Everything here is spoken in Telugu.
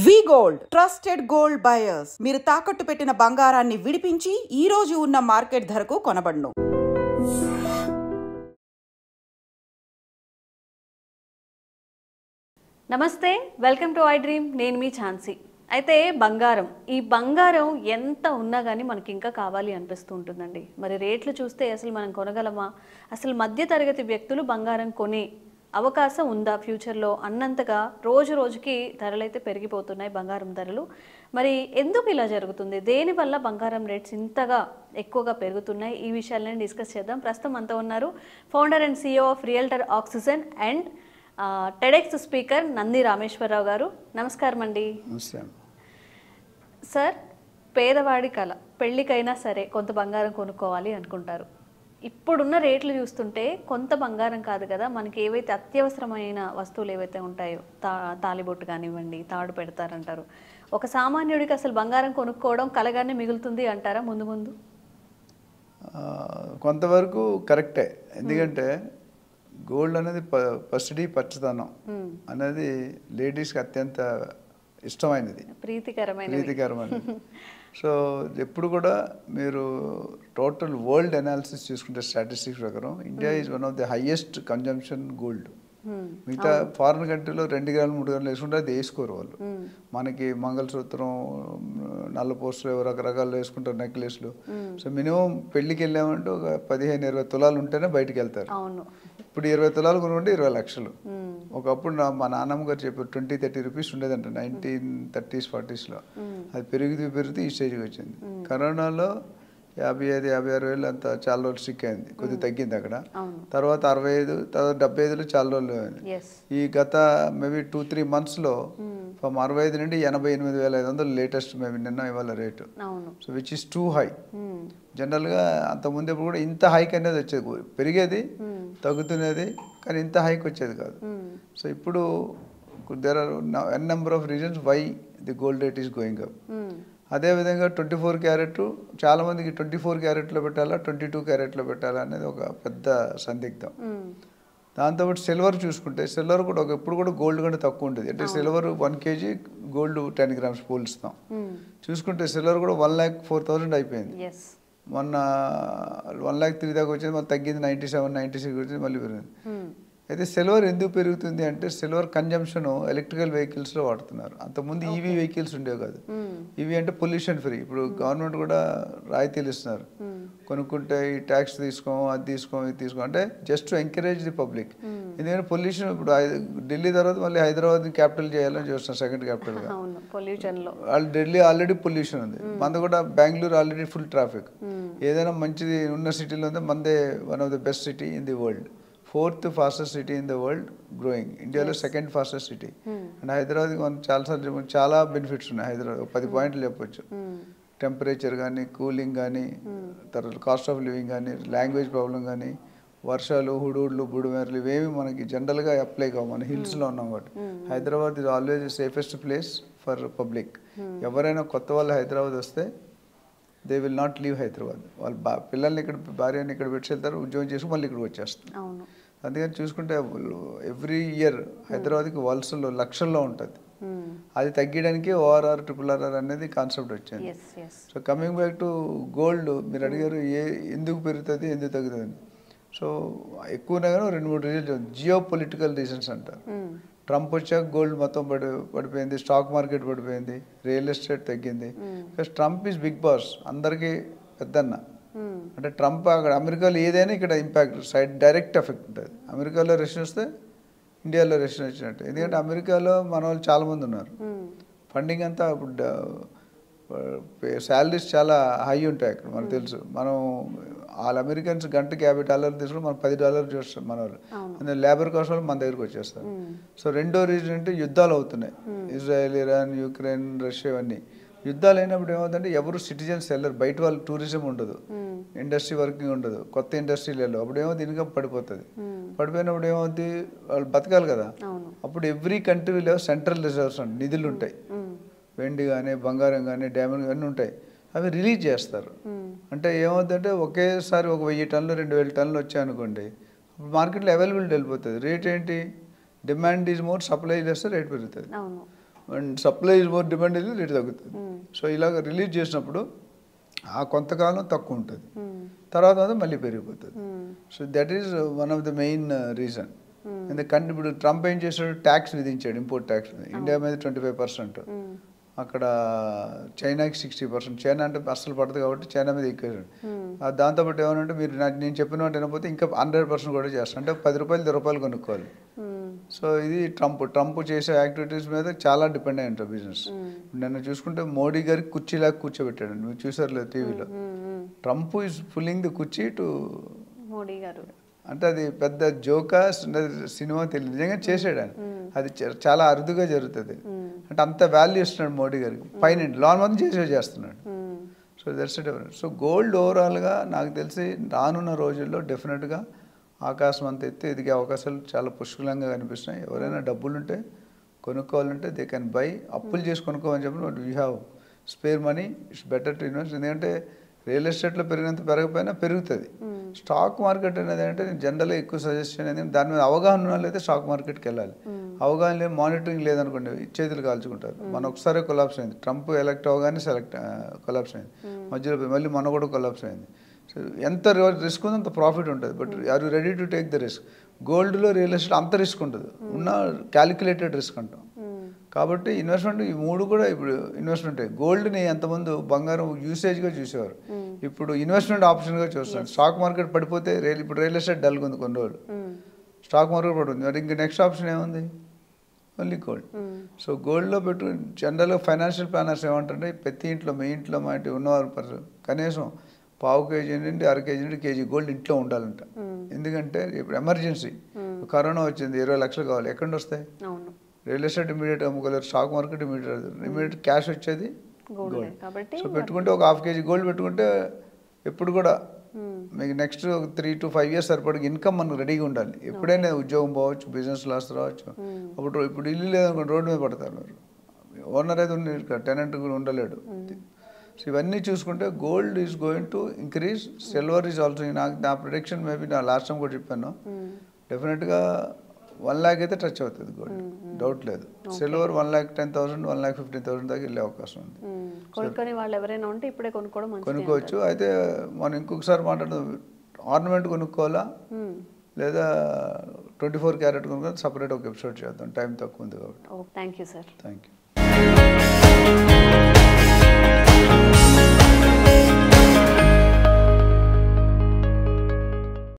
వి గోల్డ్ ట్రస్టెడ్ గోల్డ్ బయర్స్ మీరు తాకట్టు పెట్టిన బంగారాన్ని విడిపించి ఈ రోజు ఉన్న మార్కెట్ ధరకు కొనబడును. నమస్తే, వెల్కమ్ టు ఐ డ్రీమ్. నేను మీ ఛాన్సీ. అయితే ఈ బంగారం ఎంత ఉన్నా కానీ మనకి ఇంకా కావాలి అనిపిస్తూ ఉంటుందండి. మరి రేట్లు చూస్తే అసలు మనం కొనగలమా? అసలు మధ్య తరగతి వ్యక్తులు బంగారం కొనే అవకాశం ఉందా ఫ్యూచర్లో అన్నంతగా రోజు రోజుకి ధరలైతే పెరిగిపోతున్నాయి బంగారం ధరలు. మరి ఎందుకు ఇలా జరుగుతుంది? దేనివల్ల బంగారం రేట్స్ ఇంతగా ఎక్కువగా పెరుగుతున్నాయి? ఈ విషయాలను డిస్కస్ చేద్దాం. ప్రస్తుతం అంతా ఉన్నారు founder and CEO of realtor oxygen and TEDx speaker Nandi Rameshwar Rao గారు. నమస్కారం అండి. సార్, పేదవాడి కళ, పెళ్ళికైనా సరే కొంత బంగారం కొనుక్కోవాలి అనుకుంటారు. ఇప్పుడున్న రేట్లు చూస్తుంటే కొంత బంగారం కాదు కదా, మనకి ఏవైతే అత్యవసరమైన వస్తువులు ఏవైతే ఉంటాయో, తాలిబొట్టు కానివ్వండి, తాడు పెడతారంటారు. ఒక సామాన్యుడికి అసలు బంగారం కొనుక్కోవడం కలగానే మిగులుతుంది అంటారా ముందు ముందు? కొంతవరకు కరెక్టే. ఎందుకంటే గోల్డ్ అనేది పచ్చదనం అనేది లేడీస్కి అత్యంత ఇష్టమైనది, ప్రీతికరమైనది. సో ఎప్పుడు కూడా మీరు టోటల్ వరల్డ్ అనాలిసిస్ చూసుకుంటే స్టాటిస్టిక్స్ ప్రకారం India is one of the highest consumption gold. మిగతా ఫారిన్ కంట్రీలో 2 గ్రాములు 3 గ్రాములు వేసుకుంటే అది వేసుకోరు వాళ్ళు. మనకి మంగళసూత్రం, నల్ల పోస్టులు, రకరకాలు వేసుకుంటారు, నెక్లెస్లు. సో మినిమం పెళ్ళికి వెళ్ళామంటే ఒక 15-20 తులాలు ఉంటేనే బయటికి వెళ్తారు. ఇప్పుడు 20 తులాలు కొనుక్కుంటే 20 లక్షలు. ఒకప్పుడు మా నాన్నమ్మ గారు చెప్పారు 20-30 రూపీస్ ఉండేదంట 1930s 40sలో. అది పెరుగుతూ ఈ స్టేజ్కి వచ్చింది. కరోనాలో 55-56 వేలు అంత చాలా రోజులు స్టిక్ అయింది, కొద్దిగా తగ్గింది అక్కడ. తర్వాత 65, తర్వాత 75లో చాలా రోజులు అయింది. ఈ గత మేబీ 2-3 monthsలో ఫ్రమ్ 65 నుండి 88,500 లేటెస్ట్ మేబీ నిన్న ఇవాళ rate. So which is two high. జనరల్గా అంతకుముందు ఎప్పుడు కూడా ఇంత హైక్ అనేది వచ్చేది, పెరిగేది తగ్గుతున్నది, కానీ ఇంత హైక్ వచ్చేది కాదు. సో ఇప్పుడు there are n number of reasons why the gold rate is going up. అదేవిధంగా 24 క్యారెట్, చాలామందికి 24 క్యారెట్లో పెట్టాలా 22 క్యారెట్లో పెట్టాలా అనేది ఒక పెద్ద సందిగ్ధం. దాంతోపాటు సిల్వర్ చూసుకుంటే సిల్వర్ కూడా ఎప్పుడు కూడా గోల్డ్ కంటే తక్కువ ఉంటుంది. అంటే సిల్వర్ 1 kg, గోల్డ్ 10 grams పోల్స్తాం. చూసుకుంటే సిల్వర్ కూడా 1,04,000 అయిపోయింది. మొన్న 1,03,000 దాకా వచ్చింది, మళ్ళీ తగ్గింది 97-96 వచ్చింది, మళ్ళీ పెరిగింది. అయితే సిల్వర్ ఎందుకు పెరుగుతుంది అంటే సిల్వర్ కన్జంప్షన్ ఎలక్ట్రికల్ వెహికల్స్లో వాడుతున్నారు. అంతకుముందు ఈవీ వెహికల్స్ ఉండేవి కాదు. ఈవీ అంటే పొల్యూషన్ ఫ్రీ. ఇప్పుడు గవర్నమెంట్ కూడా రాయితీలు ఇస్తున్నారు, కొనుక్కుంటే ఈ ట్యాక్స్ తీసుకోం, అది తీసుకోం, ఇది తీసుకో, అంటే just to encourage the public. ఎందుకంటే పొల్యూషన్ ఇప్పుడు ఢిల్లీ తర్వాత మళ్ళీ హైదరాబాద్ క్యాపిటల్ చేయాలని చూస్తున్నారు, సెకండ్ క్యాపిటల్గా. వాళ్ళు ఢిల్లీ ఆల్రెడీ పొల్యూషన్ ఉంది, మనది కూడా బెంగళూరు ఆల్రెడీ ఫుల్ ట్రాఫిక్. ఏదైనా మంచిది ఉన్న సిటీలో ఉంటే మనదే one of the best city in the world, 4th fastest city in the world, growing. ఇండియాలో 2nd fastest city. అండ్ హైదరాబాద్కి మనం చాలా బెనిఫిట్స్ ఉన్నాయి. హైదరాబాద్ 10 పాయింట్లు చెప్పొచ్చు. టెంపరేచర్ కానీ, కూలింగ్ కానీ, తర్వాత కాస్ట్ ఆఫ్ లివింగ్ కానీ, లాంగ్వేజ్ ప్రాబ్లం కానీ, వర్షాలు, హుడుడ్లు, బుడుమేరలు ఇవేమి మనకి జనరల్గా అప్లై కావు, మన హిల్స్లో ఉన్నాం కాబట్టి. Hyderabad is always the safest place for public. ఎవరైనా కొత్త వాళ్ళు హైదరాబాద్ వస్తే they will not leave Hyderabad. వాళ్ళు పిల్లల్ని ఇక్కడ, భార్యని ఇక్కడ పెట్టి వెళ్తారు, ఉద్యోగం చేసుకుని మళ్ళీ ఇక్కడికి వచ్చేస్తారు. అందుకని చూసుకుంటే ఎవ్రీ ఇయర్ హైదరాబాద్కి వలసలో లక్షల్లో ఉంటుంది. అది తగ్గడానికి ORR, RRR అనేది కాన్సెప్ట్ వచ్చింది. So coming back to gold, మీరు అడిగారు ఎందుకు పెరుగుతుంది, ఎందుకు తగ్గుతుంది. సో ఎక్కువగా 2-3 రీజన్స్, జియో పొలిటికల్ రీజన్స్ అంటారు. ట్రంప్ వచ్చాక గోల్డ్ మొత్తం పడిపోయింది, స్టాక్ మార్కెట్ పడిపోయింది, రియల్ ఎస్టేట్ తగ్గింది. Because Trump is big boss, అందరికీ పెద్దన్న. అంటే ట్రంప్ అక్కడ అమెరికాలో ఏదైనా ఇక్కడ ఇంపాక్ట్ డైరెక్ట్ ఎఫెక్ట్ ఉంటుంది. అమెరికాలో రెషన్ వస్తే ఇండియాలో రెషన్ వచ్చినట్టు. ఎందుకంటే అమెరికాలో మన వాళ్ళు చాలామంది ఉన్నారు, ఫండింగ్ అంతా ఇప్పుడు శాలరీస్ చాలా హై ఉంటాయి అక్కడ, మనకు తెలుసు. మనం వాళ్ళ అమెరికన్స్ గంటకి $50 తీసుకుని మనం $10 చూస్తాం మన వాళ్ళు. అందులో లేబర్ కాస్ట్ వాళ్ళు మన దగ్గరికి వచ్చేస్తారు. సో రెండో రీజన్ అంటే యుద్ధాలు అవుతున్నాయి, ఇజ్రాయెల్, ఇరాన్, యుక్రెయిన్, రష్యా, ఇవన్నీ. యుద్ధాలు అయినప్పుడు ఏమవుతుందంటే ఎవరు సిటిజన్స్ వెళ్ళరు, బయట వాళ్ళు టూరిజం ఉండదు, ఇండస్ట్రీ వర్కింగ్ ఉండదు, కొత్త ఇండస్ట్రీలు వెళ్ళవు. అప్పుడు ఏమవుతుంది, ఇన్కమ్ పడిపోతుంది. పడిపోయినప్పుడు ఏమవుతుంది, వాళ్ళు బతకాలి కదా. అప్పుడు ఎవ్రీ కంట్రీలో సెంట్రల్ రిజర్వ్స్ అంటే నిధులు ఉంటాయి, వెండి కానీ, బంగారం కానీ, డైమండ్ కానీ ఉంటాయి. అవి రిలీజ్ చేస్తారు. అంటే ఏమవుతుందంటే ఒకేసారి 1,000 టన్నులు 2,000 టన్నులు వచ్చాయనుకోండి, మార్కెట్లో అవైలబిలిటీ వెళ్ళిపోతుంది. రేట్ ఏంటి, డిమాండ్ ఈజ్ మోర్, సప్లై చేస్తే రేట్ పెరుగుతుంది. And supply is more demand అయితే రేట్ తగ్గుతుంది. సో ఇలాగ రిలీజ్ చేసినప్పుడు ఆ కొంతకాలం తక్కువ ఉంటుంది, తర్వాత మళ్ళీ పెరిగిపోతుంది. So that is one of the main reason. ఎందుకంటే ఇప్పుడు ట్రంప్ ఏం చేశాడు, ట్యాక్స్ విధించాడు, ఇంపోర్ట్ ట్యాక్స్. ఇండియా మీద 25%, అక్కడ చైనాకి 60%. చైనా అంటే అస్సలు పడదు కాబట్టి చైనా మీద ఎక్కేసాడు. దాంతోపాటు ఏమనంటే మీరు నేను చెప్పిన వాటి వినకపోతే ఇంకా 100% కూడా చేస్తాను, అంటే 10 రూపాయలు 10 రూపాయలు కొనుక్కోవాలి. సో ఇది ట్రంప్ చేసే యాక్టివిటీస్ మీద చాలా డిపెండ్ అయి ఉంటుంది బిజినెస్. నన్ను చూసుకుంటే మోడీ గారికి కుర్చీలాగా కూర్చోబెట్టాడు, మీరు చూసారు లేదు టీవీలో. ట్రంప్ ఈజ్ పుల్లింగ్ ది కుర్చీ టు మోడీ గారు. అంటే అది పెద్ద జోకా సినిమా తెలియదు, నిజంగా చేసాడు ఆయన. అది చాలా అరుదుగా జరుగుతుంది. అంటే అంత వాల్యూ ఇస్తున్నాడు మోడీ గారికి, పైన లోన్ మొత్తం చేస్తున్నాడు. So that's different. So gold ఓవరాల్గా నాకు తెలిసి రానున్న రోజుల్లో డెఫినెట్గా ఆకాశం అంత ఎత్తి ఎదిగే అవకాశాలు చాలా పుష్కలంగా కనిపిస్తున్నాయి. ఎవరైనా డబ్బులుంటే కొనుక్కోవాలంటే దే కెన్ బై. అప్పులు చేసి కొనుక్కోమని చెప్పి but we have spare money, it's better to invest. ఎందుకంటే రియల్ ఎస్టేట్లో పెరిగినంత పెరగకపోయినా పెరుగుతుంది. స్టాక్ మార్కెట్ అనేది అంటే నేను జనరల్గా ఎక్కువ సజెషన్ అనేది దాని మీద అవగాహన ఉన్న వాళ్ళైతే స్టాక్ మార్కెట్కి వెళ్ళాలి. అవగాహన లేదు, మానిటరింగ్ లేదనుకోండి చేతులు కాల్చుకుంటారు. మన ఒకసారి కొలాప్స్ అయింది, ట్రంప్ ఎలక్ట్ అవగానే కొలాప్స్ అయింది, మధ్యలో మళ్ళీ మన కూడా కొలాప్స్ అయింది. సో ఎంత రిస్క్ ఉందో అంత ప్రాఫిట్ ఉంటుంది. But are you ready to take the risk? గోల్డ్లో రియల్ ఎస్టేట్ అంత రిస్క్ ఉంటుంది, ఉన్న క్యాలిక్యులేటెడ్ రిస్క్ అంటాం. కాబట్టి ఇన్వెస్ట్మెంట్ ఈ మూడు కూడా ఇప్పుడు ఇన్వెస్ట్మెంట్. గోల్డ్ని ఎంతమంది బంగారం యూసేజ్గా చూసేవారు, ఇప్పుడు ఇన్వెస్ట్మెంట్ ఆప్షన్గా చూస్తారు. స్టాక్ మార్కెట్ పడిపోతే ఇప్పుడు రియల్ ఎస్టేట్ డల్గా ఉంది కొన్ని రోజులు, స్టాక్ మార్కెట్ పడుతుంది, మరి ఇంకా నెక్స్ట్ ఆప్షన్ ఏముంది? Only gold. సో గోల్డ్లో పెట్టు. జనరల్గా ఫైనాన్షియల్ ప్లానర్స్ ఏమంటారంటే ప్రతి ఇంట్లో, మీ ఇంట్లో మా ఇంటి ఉన్నవారు కనీసం పావు కేజీ నుండి అర కేజీ నుండి కేజీ గోల్డ్ ఇంట్లో ఉండాలంట. ఎందుకంటే ఇప్పుడు ఎమర్జెన్సీ, కరోనా వచ్చింది, 20 లక్షలు కావాలి, ఎక్కడి నుండి వస్తాయి? రియల్ ఎస్టేట్ ఇమీడియట్ అమ్ముకోలేరు, స్టాక్ మార్కెట్ ఇమీడియట్ క్యాష్ వచ్చేది గోల్డ్. సో పెట్టుకుంటే ఒక ½ కేజీ గోల్డ్ పెట్టుకుంటే ఎప్పుడు కూడా మీకు నెక్స్ట్ 3 to 5 years సరిపడే ఇన్కమ్ మనకు రెడీగా ఉండాలి. ఎప్పుడైనా ఉద్యోగం పోవచ్చు, బిజినెస్ లాస్ రావచ్చు. ఇప్పుడు ఇల్లు లేదనుకోండి రోడ్డు మీద పడతారు. మీరు ఓనర్ అయితే టెనెంట్ కూడా ఉండలేడు. సో ఇవన్నీ చూసుకుంటే gold is going to increase, silver is also. నా ప్రొడిక్షన్ మేబీ నా లాస్ట్ టైం కూడా చెప్పాను, డెఫినెట్గా 1 lakh అయితే టచ్ అవుతుంది గోల్డ్, డౌట్ లేదు. సిల్వర్ 1,10,000, 1,15,000 దాకా వెళ్ళే అవకాశం ఉంది. కొనుక్కునే వాళ్ళు ఎవరైనా ఉంటే ఇప్పుడే కొనుక్కోవచ్చు. అయితే మనం ఇంకొకసారి మాట్లాడదాం, ఆర్నమెంట్ కొనుక్కోవాలా లేదా 24 క్యారెట్ కొనుక్కోవాలి, సపరేట్ ఒక ఎపిసోడ్ చేద్దాం, టైం తక్కువ ఉంది కాబట్టి. Thank you sir. Thank you.